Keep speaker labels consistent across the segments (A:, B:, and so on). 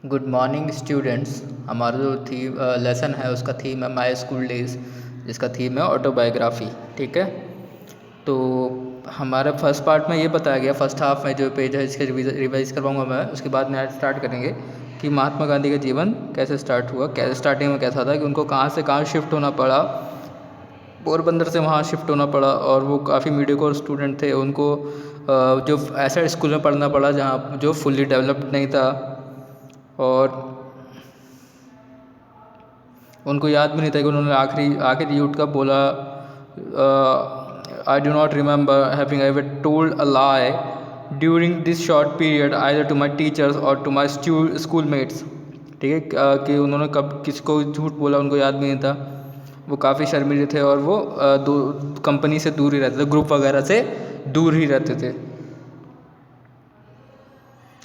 A: Good morning students. हमारा जो theme lesson है उसका थीम है माई स्कूल डेज़, जिसका थीम है ऑटोबायोग्राफी। ठीक है, तो हमारे फर्स्ट पार्ट में ये बताया गया, फर्स्ट हाफ में जो पेज है इसके रिवाइज करवाऊंगा मैं। उसके बाद में स्टार्ट करेंगे कि महात्मा गांधी का जीवन कैसे स्टार्ट हुआ, कैसे स्टार्टिंग में कैसा था कि उनको कहाँ से कहाँ शिफ्ट होना पड़ा, पोरबंदर से वहाँ शिफ्ट होना पड़ा। और वो काफ़ी मीडियोकर स्टूडेंट थे, उनको जो ऐसा स्कूल में पढ़ना पड़ा जहाँ जो फुल्ली डेवलप्ड नहीं था, और उनको याद भी नहीं था कि उन्होंने आखिरी युद्ध का बोला। I do not remember having ever told a lie during this short period either to my teachers or to my school mates. ठीक है, कि उन्होंने कब किसको झूठ बोला उनको याद भी नहीं था। वो काफ़ी शर्मीले थे और वो कंपनी से दूर ही रहते थे, ग्रुप वगैरह से दूर ही रहते थे।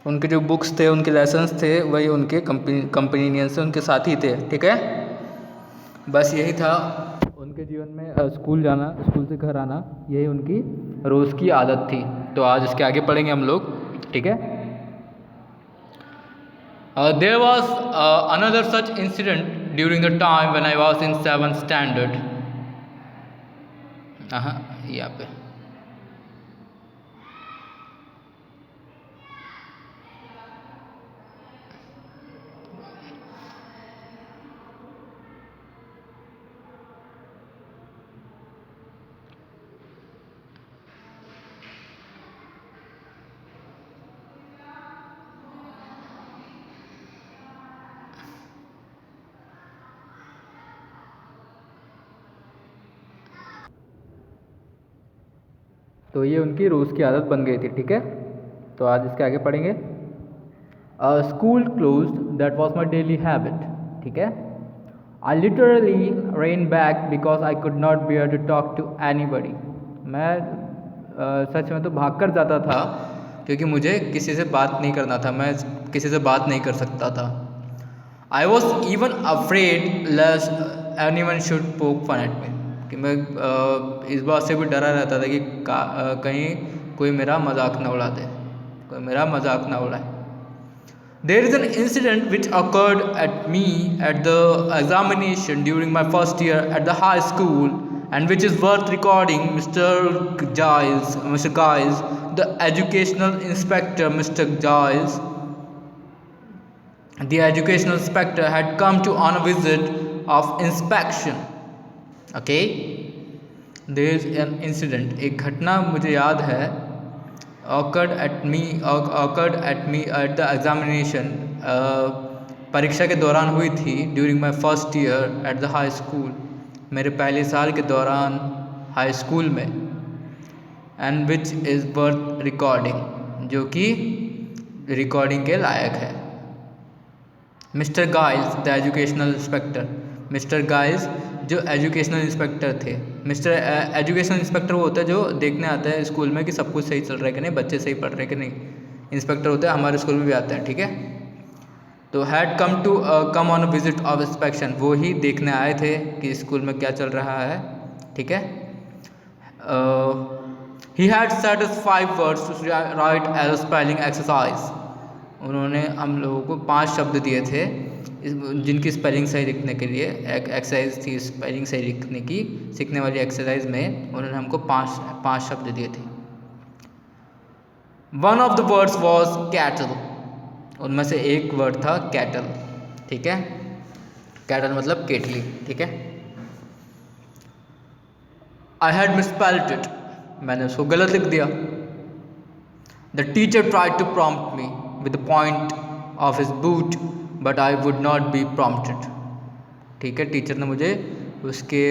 A: उनके जो बुक्स थे, उनके लेसन्स थे, वही उनके कंपेनियन से उनके साथी थे। ठीक है, बस यही था उनके जीवन में, स्कूल जाना, स्कूल से घर आना, यही उनकी रोज़ की आदत थी। तो आज इसके आगे पढ़ेंगे हम लोग। ठीक है, there was another such incident during the time when I was in 7th standard. हाँ, यहाँ पे तो ये उनकी रोज़ की आदत बन गई थी। ठीक है, तो आज इसके आगे पढ़ेंगे। School closed, that was my daily habit. ठीक है, I literally ran back because I could not bear to talk to anybody. मैं सच में तो भाग कर जाता था क्योंकि मुझे किसी से बात नहीं करना था, मैं किसी से बात नहीं कर सकता था। I was even afraid less any one should पोक फन एट मी, कि मैं इस बात से भी डरा रहता था कि कहीं कोई मेरा मजाक ना उड़ा दे, कोई मेरा मजाक ना उड़ाए। There is an incident which occurred at me at the examination during my first year at the high school, and which is worth recording. Mr. Giles, the educational inspector, Mr. Giles, the educational inspector had come to on a visit of inspection. Okay, there is an incident, एक घटना मुझे याद है, occurred at me at the examination, परीक्षा के दौरान हुई थी, during my first year at the high school, मेरे पहले साल के दौरान हाई स्कूल में, and which is worth recording, जो कि रिकॉर्डिंग के लायक है। Mister Giles the educational inspector, mister Giles जो एजुकेशनल इंस्पेक्टर थे। मिस्टर एजुकेशनल इंस्पेक्टर वो होता है जो देखने आता है स्कूल में कि सब कुछ सही चल रहा है कि नहीं, बच्चे सही पढ़ रहे हैं कि नहीं। इंस्पेक्टर होता है, हमारे स्कूल में भी आते हैं। ठीक है, तो had come on a visit of inspection, वो ही देखने आए थे कि स्कूल में क्या चल रहा है। ठीक है, he had set us 5 words to write as a spelling exercise. उन्होंने हम लोगों को 5 शब्द दिए थे जिनकी स्पेलिंग सही लिखने के लिए, एक एक्सरसाइज थी स्पेलिंग सही लिखने की, सीखने वाली एक्सरसाइज में उन्होंने हमको 5 शब्द दिए थे। One of the words was cattle, उनमें से एक वर्ड था कैटल। ठीक है, कैटल मतलब केटली। ठीक है, आई हैड मिसस्पेल्ड इट, मैंने उसको गलत लिख दिया। The teacher tried to prompt me with the point of his boot, but I would not be prompted. ठीक है, टीचर ने मुझे उसके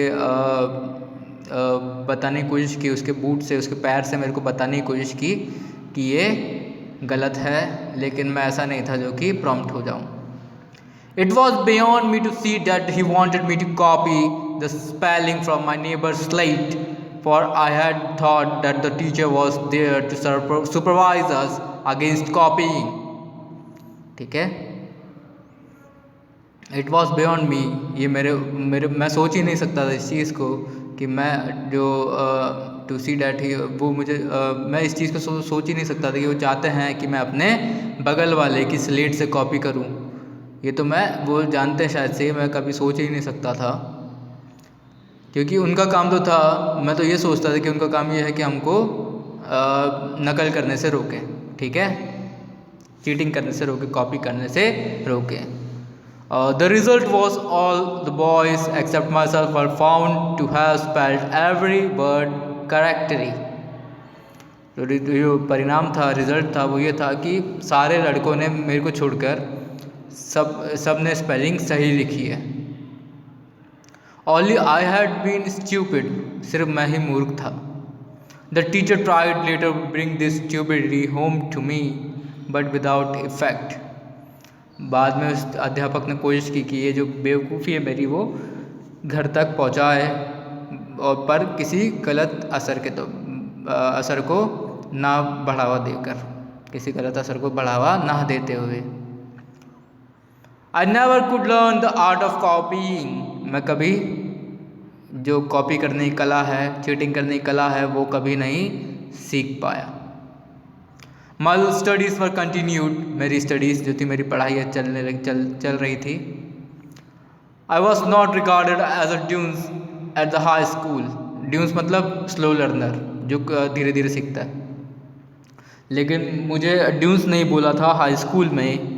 A: बताने की कोशिश की, उसके बूट से, उसके पैर से मेरे को बताने की कोशिश की कि ये गलत है, लेकिन मैं ऐसा नहीं था जो कि प्रॉम्प्ट हो जाऊँ। It was beyond me to see that he wanted me to copy the spelling from my neighbor's slate, for I had thought that the teacher was there to supervise us against copying. ठीक है, it was beyond me, ये मेरे मैं सोच ही नहीं सकता था इस चीज़ को कि मैं जो टू सी डैट ही वो मुझे मैं इस चीज़ को सोच ही नहीं सकता था कि वो चाहते हैं कि मैं अपने बगल वाले की स्लेट से कॉपी करूं। ये तो वो जानते हैं शायद से, मैं कभी सोच ही नहीं सकता था, क्योंकि उनका काम तो था, मैं तो ये सोचता था कि उनका काम ये है कि हमको नकल करने से रोकें, ठीक है, चीटिंग करने से रोकें, कॉपी करने से रोकें। The result was all the boys except myself were found to have spelled every word correctly. तो जो परिणाम था, रिजल्ट था, वो ये था कि सारे लड़कों ने मेरे को छोड़कर सब ने स्पेलिंग सही लिखी है। Only I had been stupid, सिर्फ मैं ही मूर्ख था। The teacher tried later to bring this stupidity home to me, but without effect. बाद में उस अध्यापक ने कोशिश की कि ये जो बेवकूफ़ी है मेरी वो घर तक पहुँचाए, और पर किसी गलत असर को ना बढ़ावा देकर, किसी गलत असर को बढ़ावा ना देते हुए। I never could learn the art of copying. मैं कभी जो कॉपी करने की कला है, चीटिंग करने की कला है, वो कभी नहीं सीख पाया। My studies were continued. मेरी स्टडीज़ जो थी, मेरी पढ़ाई चल रही थी। I was not regarded as a dunce at the high school. Dunce मतलब स्लो लर्नर, जो धीरे धीरे सीखता है, लेकिन मुझे ड्यून्स नहीं बोला था हाई स्कूल में।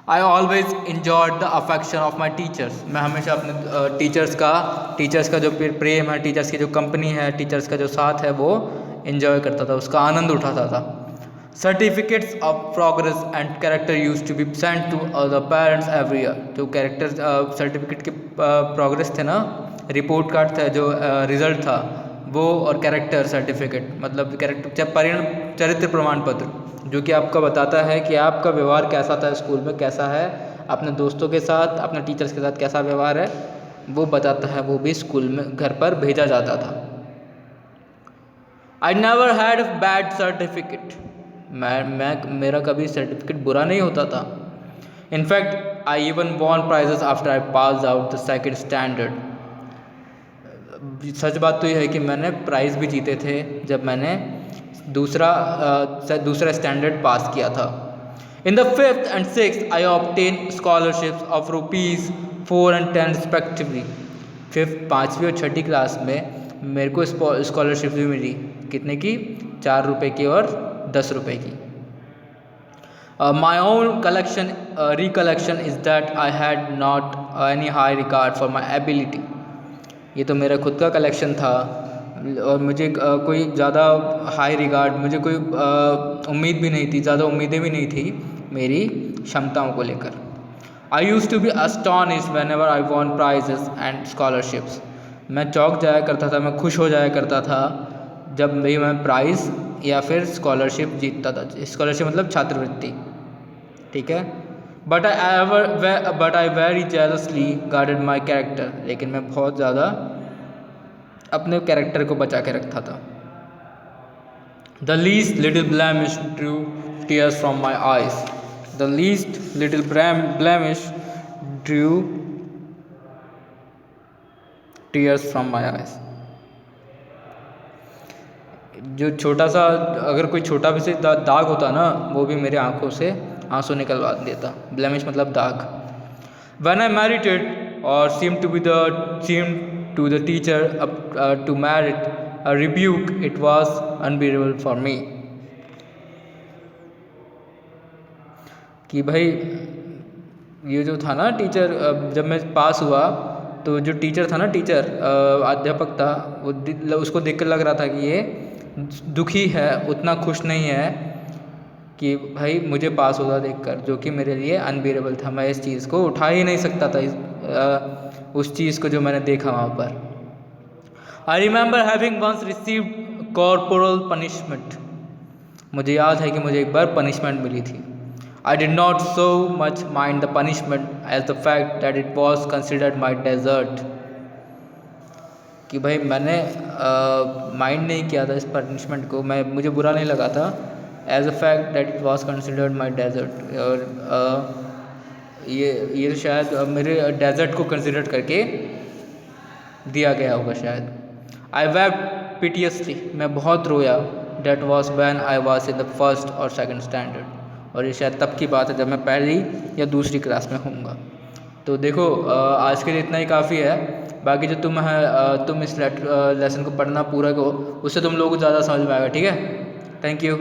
A: I always enjoyed the affection of my teachers. मैं हमेशा अपने टीचर्स का जो प्रेम है, टीचर्स की जो कंपनी है, टीचर्स का जो साथ है, वो इन्जॉय करता था, उसका आनंद उठाता था। Certificates of progress and character used to be sent to the parents every year. जो कैरेक्टर सर्टिफिकेट के प्रोग्रेस थे ना, रिपोर्ट कार्ड था, जो रिजल्ट था वो, और कैरेक्टर सर्टिफिकेट मतलब चरित्र प्रमाण पत्र, जो कि आपका बताता है कि आपका व्यवहार कैसा था स्कूल में, कैसा है अपने दोस्तों के साथ, अपने टीचर्स के साथ कैसा व्यवहार है, वो बताता है, वो भी स्कूल में घर पर भेजा जाता था। I never had a bad certificate. मेरा कभी सर्टिफिकेट बुरा नहीं होता था। In fact I even won prizes after I pass out the second standard. सच बात तो यह है कि मैंने प्राइज़ भी जीते थे जब मैंने दूसरा स्टैंडर्ड पास किया था। In the 5th and 6th I obtain scholarships of ₹4 and 10 respectively. 5वीं और 6ठी क्लास में मेरे को स्कॉलरशिप भी मिली, कितने की, ₹4 की और ₹10 की। My own recollection is that I had not any high regard for my ability. ये तो मेरा खुद का कलेक्शन था, और मुझे कोई ज़्यादा हाई रिगार्ड, मुझे कोई उम्मीद भी नहीं थी, ज़्यादा उम्मीदें भी नहीं थी मेरी क्षमताओं को लेकर। I used to be astonished whenever I won prizes and scholarships. मैं चौंक जाया करता था, मैं खुश हो जाया करता था जब भी मैं प्राइज़ या फिर स्कॉलरशिप जीतता था। स्कॉलरशिप मतलब छात्रवृत्ति, ठीक है। But I very जेलसली guarded my character. लेकिन मैं बहुत ज़्यादा अपने कैरेक्टर को बचा के रखता था। The least little blemish Drew tears from my eyes. The least little blemish Drew tears from my eyes. जो छोटा सा, अगर कोई छोटा भी से दाग होता ना, वो भी मेरे आंखों से आंसू निकलवा देता। ब्लेमिश मतलब दाग। When I meditated or seemed to the teacher to merit a rebuke, it was unbearable for me. कि भाई ये जो था ना टीचर, जब मैं पास हुआ तो जो टीचर था ना, अध्यापक था, वो उसको देखकर लग रहा था कि ये दुखी है, उतना खुश नहीं है कि भाई मुझे पास होता देखकर, जो कि मेरे लिए अनबियरेबल था। मैं इस चीज़ को उठा ही नहीं सकता था, उस चीज़ को जो मैंने देखा वहाँ पर। I remember having once received corporal punishment. मुझे याद है कि मुझे एक बार पनिशमेंट मिली थी। I did not so much mind the punishment as the fact that it was considered my desert. कि भाई मैंने माइंड नहीं किया था इस पनिशमेंट को, मुझे बुरा नहीं लगा था, as a fact that it was considered my desert. और ये शायद मेरे डेजर्ट को कंसिडर करके दिया गया होगा शायद। I wept piteously. मैं बहुत रोया। That was when I was in the 1st or 2nd standard. और ये शायद तब की बात है जब मैं पहली या दूसरी क्लास में होऊंगा। तो देखो आज के लिए इतना ही काफ़ी है। बाकी जो तुम इस लेसन को पढ़ना पूरा को, उससे तुम लोगों को ज़्यादा समझ में आएगा। ठीक है, थैंक यू।